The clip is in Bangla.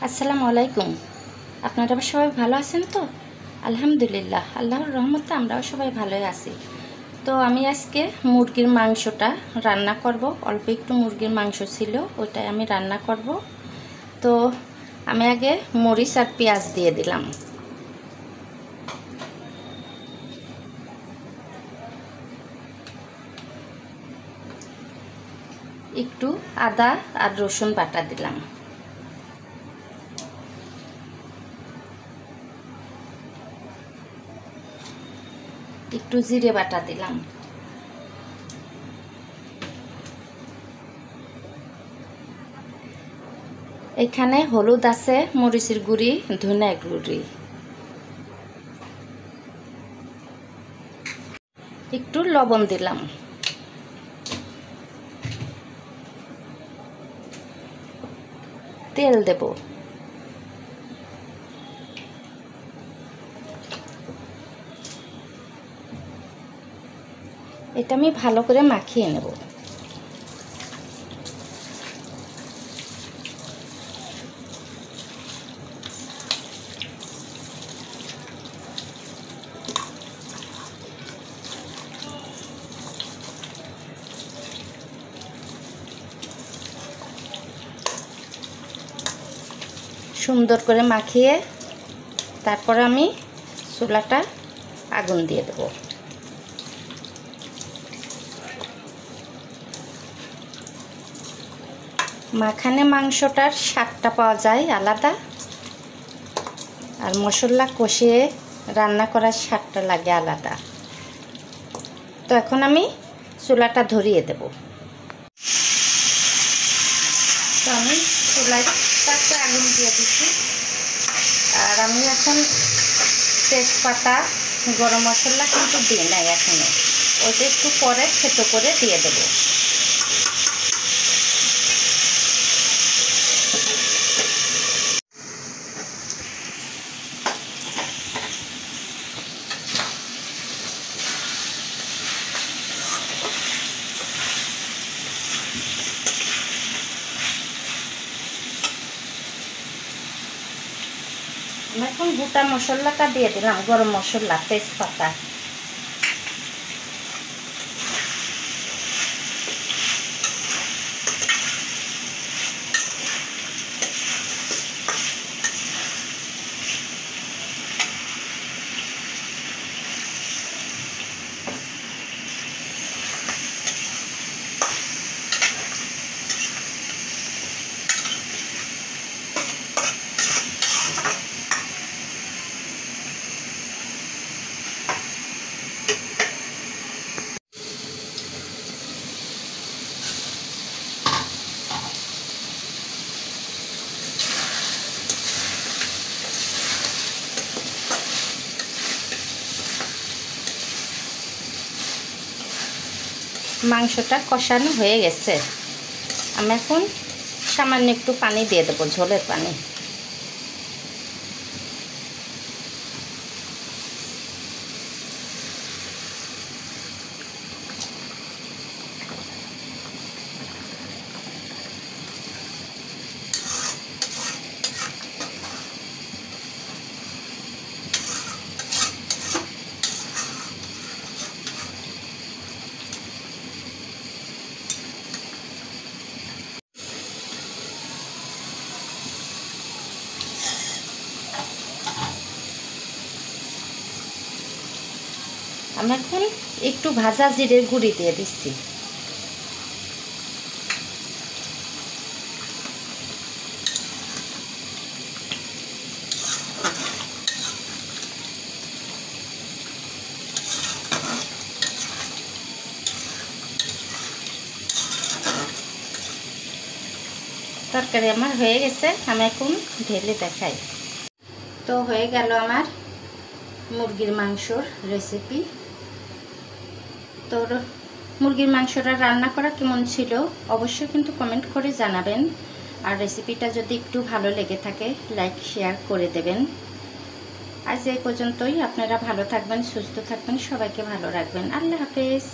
আসসালামু আলাইকুম। আপনারা সবাই ভালো আছেন তো? আলহামদুলিল্লাহ, আল্লাহর রহমতে আমরাও সবাই ভালোই আছি। তো আমি আজকে মুরগির মাংসটা রান্না করব। অল্প একটু মুরগির মাংস ছিল, ওইটাই আমি রান্না করব। তো আমি আগে মরিচ আর পেঁয়াজ দিয়ে দিলাম। একটু আদা আর রসুন বাটা দিলাম। একটু জিরে বাটা দিলাম। এখানে হলুদ আছে, মরিচের গুঁড়ি, ধনিয়া গুঁড়ি, একটু লবণ দিলাম। তেল দেব। এটা আমি ভালো করে মাখিয়ে নেব। সুন্দর করে মাখিয়ে তারপর আমি চুলাটা আগুন দিয়ে দেব। মাখানে মাংসটার স্বাদটা পাওয়া যায় আলাদা, আর মশলা কষিয়ে রান্না করার স্বাদটা লাগে আলাদা। তো এখন আমি চুলাটা ধরিয়ে দেব। তো আমি চুলাটাতে আগুন দিয়ে দিচ্ছি, আর আমি এখন তেজপাতা, গরম মশলা কিন্তু দিই নাই এখনো, ওইটা একটু পরে থেতো করে দিয়ে দেব। এখন গোটা মশলাটা দিয়ে দিলাম, গরম মশলা, তেজপাতা। মাংসটা কষানো হয়ে গেছে। আমি এখন সামান্য একটু পানি দিয়ে দেবো, ঝোলের পানি। আমি এখন একটু ভাজা জিরের গুঁড়ি দিয়ে দিচ্ছি। তরকারি আমার হয়ে গেছে, আমি এখন ঢেলে দেখাই। তো হয়ে গেল আমার মুরগির মাংসর রেসিপি। তো মুরগির মাংসটা রান্না করা কেমন ছিল অবশ্যই কিন্তু কমেন্ট করে জানাবেন, আর রেসিপিটা যদি একটু ভালো লেগে থাকে লাইক শেয়ার করে দেবেন। আজ এই পর্যন্তই। আপনারা ভালো থাকবেন, সুস্থ থাকবেন, সবাইকে ভালো রাখবেন। আল্লাহ হাফেজ।